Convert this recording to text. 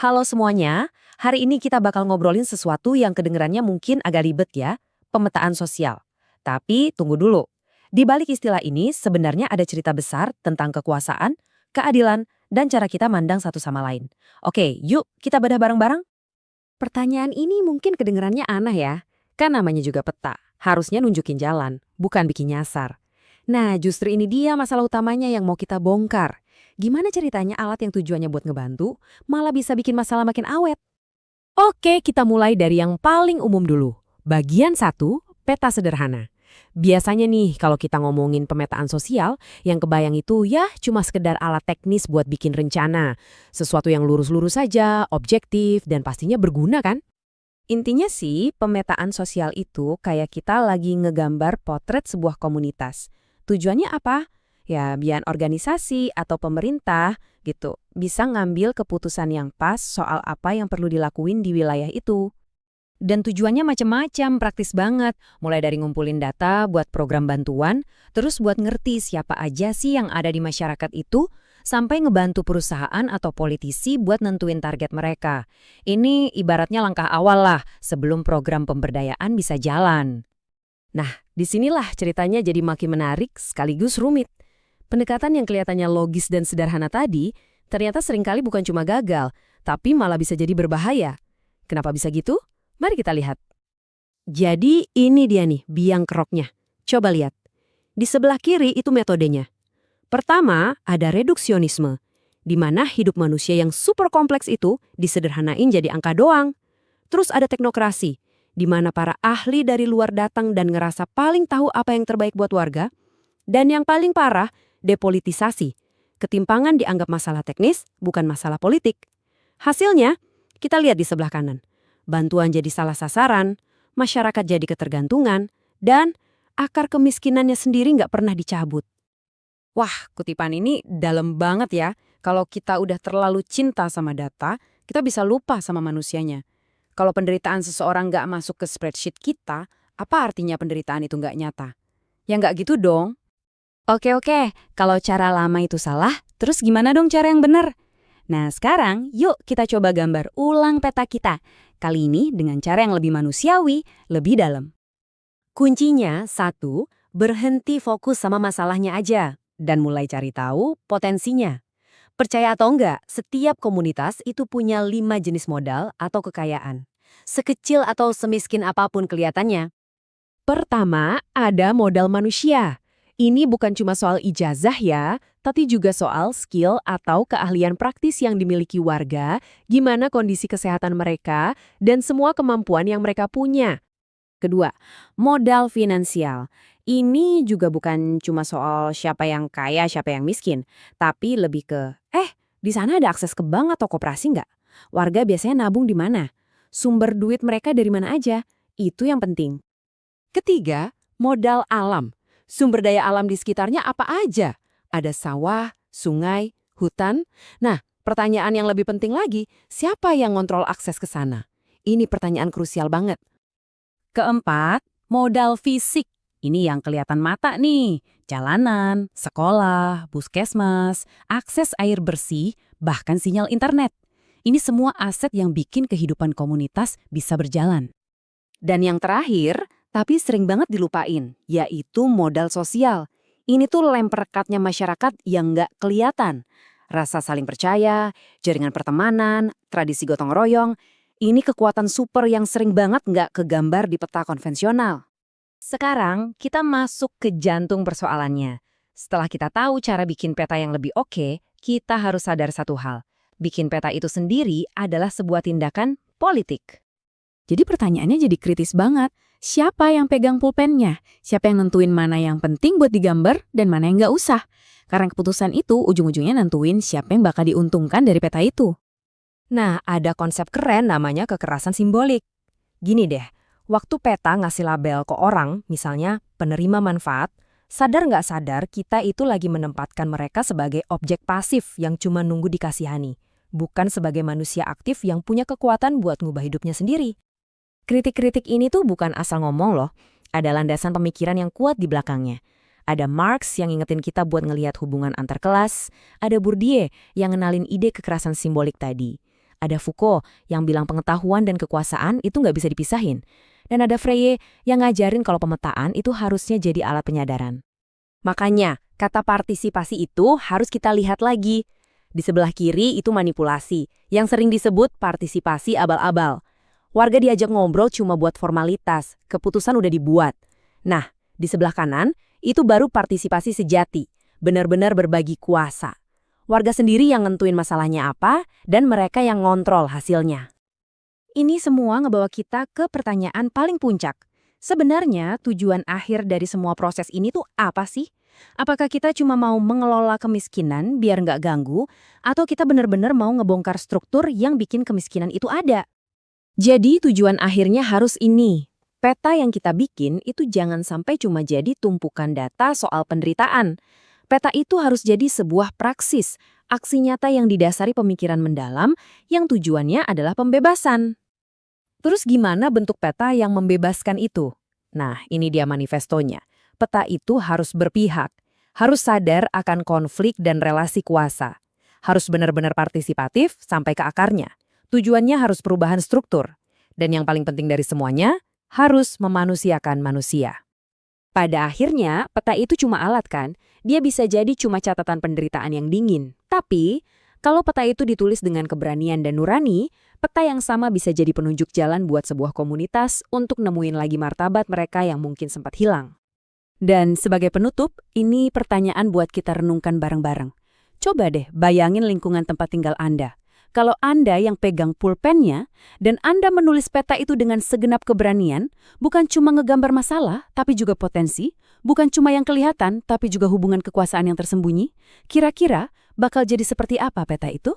Halo semuanya, hari ini kita bakal ngobrolin sesuatu yang kedengerannya mungkin agak ribet ya, pemetaan sosial. Tapi tunggu dulu, di balik istilah ini sebenarnya ada cerita besar tentang kekuasaan, keadilan, dan cara kita mandang satu sama lain. Oke, yuk kita bedah bareng-barang. Pertanyaan ini mungkin kedengerannya aneh ya, kan namanya juga peta, harusnya nunjukin jalan, bukan bikin nyasar. Nah, justru ini dia masalah utamanya yang mau kita bongkar. Gimana ceritanya alat yang tujuannya buat ngebantu, malah bisa bikin masalah makin awet? Oke, kita mulai dari yang paling umum dulu. Bagian satu, peta sederhana. Biasanya nih, kalau kita ngomongin pemetaan sosial, yang kebayang itu ya cuma sekedar alat teknis buat bikin rencana. Sesuatu yang lurus-lurus saja, objektif, dan pastinya berguna kan? Intinya sih, pemetaan sosial itu kayak kita lagi ngegambar potret sebuah komunitas. Tujuannya apa? Ya, biar organisasi atau pemerintah gitu bisa ngambil keputusan yang pas soal apa yang perlu dilakuin di wilayah itu. Dan tujuannya macam-macam, praktis banget. Mulai dari ngumpulin data buat program bantuan, terus buat ngerti siapa aja sih yang ada di masyarakat itu, sampai ngebantu perusahaan atau politisi buat nentuin target mereka. Ini ibaratnya langkah awal lah sebelum program pemberdayaan bisa jalan. Nah, disinilah ceritanya jadi makin menarik sekaligus rumit. Pendekatan yang kelihatannya logis dan sederhana tadi, ternyata seringkali bukan cuma gagal, tapi malah bisa jadi berbahaya. Kenapa bisa gitu? Mari kita lihat. Jadi ini dia nih biang keroknya. Coba lihat. Di sebelah kiri itu metodenya. Pertama, ada reduksionisme, di mana hidup manusia yang super kompleks itu disederhanain jadi angka doang. Terus ada teknokrasi, di mana para ahli dari luar datang dan ngerasa paling tahu apa yang terbaik buat warga. Dan yang paling parah, depolitisasi. Ketimpangan dianggap masalah teknis, bukan masalah politik. Hasilnya, kita lihat di sebelah kanan. Bantuan jadi salah sasaran, masyarakat jadi ketergantungan, dan akar kemiskinannya sendiri nggak pernah dicabut. Wah, kutipan ini dalam banget ya. Kalau kita udah terlalu cinta sama data, kita bisa lupa sama manusianya. Kalau penderitaan seseorang nggak masuk ke spreadsheet kita, apa artinya penderitaan itu nggak nyata? Ya nggak gitu dong. Oke, kalau cara lama itu salah, terus gimana dong cara yang benar? Nah, sekarang yuk kita coba gambar ulang peta kita. Kali ini dengan cara yang lebih manusiawi, lebih dalam. Kuncinya, satu, berhenti fokus sama masalahnya aja dan mulai cari tahu potensinya. Percaya atau enggak, setiap komunitas itu punya 5 jenis modal atau kekayaan. Sekecil atau semiskin apapun kelihatannya. Pertama, ada modal manusia. Ini bukan cuma soal ijazah ya, tapi juga soal skill atau keahlian praktis yang dimiliki warga, gimana kondisi kesehatan mereka, dan semua kemampuan yang mereka punya. Kedua, modal finansial. Ini juga bukan cuma soal siapa yang kaya, siapa yang miskin, tapi lebih ke, di sana ada akses ke bank atau koperasi nggak? Warga biasanya nabung di mana? Sumber duit mereka dari mana aja? Itu yang penting. Ketiga, modal alam. Sumber daya alam di sekitarnya apa aja? Ada sawah, sungai, hutan. Nah, pertanyaan yang lebih penting lagi, siapa yang ngontrol akses ke sana? Ini pertanyaan krusial banget. Keempat, modal fisik. Ini yang kelihatan mata nih. Jalanan, sekolah, puskesmas, akses air bersih, bahkan sinyal internet. Ini semua aset yang bikin kehidupan komunitas bisa berjalan. Dan yang terakhir, tapi sering banget dilupain, yaitu modal sosial. Ini tuh lem perekatnya masyarakat yang nggak kelihatan. Rasa saling percaya, jaringan pertemanan, tradisi gotong royong, ini kekuatan super yang sering banget nggak kegambar di peta konvensional. Sekarang kita masuk ke jantung persoalannya. Setelah kita tahu cara bikin peta yang lebih oke, kita harus sadar satu hal. Bikin peta itu sendiri adalah sebuah tindakan politik. Jadi pertanyaannya jadi kritis banget. Siapa yang pegang pulpennya? Siapa yang nentuin mana yang penting buat digambar dan mana yang nggak usah? Karena keputusan itu ujung-ujungnya nentuin siapa yang bakal diuntungkan dari peta itu. Nah, ada konsep keren namanya kekerasan simbolik. Gini deh, waktu peta ngasih label ke orang, misalnya penerima manfaat, sadar nggak sadar kita itu lagi menempatkan mereka sebagai objek pasif yang cuma nunggu dikasihani, bukan sebagai manusia aktif yang punya kekuatan buat ngubah hidupnya sendiri. Kritik-kritik ini tuh bukan asal ngomong loh, ada landasan pemikiran yang kuat di belakangnya. Ada Marx yang ngingetin kita buat ngelihat hubungan antar kelas, ada Bourdieu yang ngenalin ide kekerasan simbolik tadi. Ada Foucault yang bilang pengetahuan dan kekuasaan itu nggak bisa dipisahin. Dan ada Freye yang ngajarin kalau pemetaan itu harusnya jadi alat penyadaran. Makanya, kata partisipasi itu harus kita lihat lagi. Di sebelah kiri itu manipulasi, yang sering disebut partisipasi abal-abal. Warga diajak ngobrol cuma buat formalitas, keputusan udah dibuat. Nah, di sebelah kanan, itu baru partisipasi sejati, benar-benar berbagi kuasa. Warga sendiri yang nentuin masalahnya apa, dan mereka yang ngontrol hasilnya. Ini semua ngebawa kita ke pertanyaan paling puncak. Sebenarnya tujuan akhir dari semua proses ini tuh apa sih? Apakah kita cuma mau mengelola kemiskinan biar nggak ganggu, atau kita benar-benar mau ngebongkar struktur yang bikin kemiskinan itu ada? Jadi tujuan akhirnya harus ini. Peta yang kita bikin itu jangan sampai cuma jadi tumpukan data soal penderitaan. Peta itu harus jadi sebuah praksis, aksi nyata yang didasari pemikiran mendalam yang tujuannya adalah pembebasan. Terus gimana bentuk peta yang membebaskan itu? Nah, ini dia manifestonya. Peta itu harus berpihak, harus sadar akan konflik dan relasi kuasa, harus benar-benar partisipatif sampai ke akarnya. Tujuannya harus perubahan struktur. Dan yang paling penting dari semuanya, harus memanusiakan manusia. Pada akhirnya, peta itu cuma alat kan? Dia bisa jadi cuma catatan penderitaan yang dingin. Tapi, kalau peta itu ditulis dengan keberanian dan nurani, peta yang sama bisa jadi penunjuk jalan buat sebuah komunitas untuk nemuin lagi martabat mereka yang mungkin sempat hilang. Dan sebagai penutup, ini pertanyaan buat kita renungkan bareng-bareng. Coba deh bayangin lingkungan tempat tinggal Anda. Kalau Anda yang pegang pulpennya dan Anda menulis peta itu dengan segenap keberanian, bukan cuma ngegambar masalah, tapi juga potensi, bukan cuma yang kelihatan, tapi juga hubungan kekuasaan yang tersembunyi, kira-kira bakal jadi seperti apa peta itu?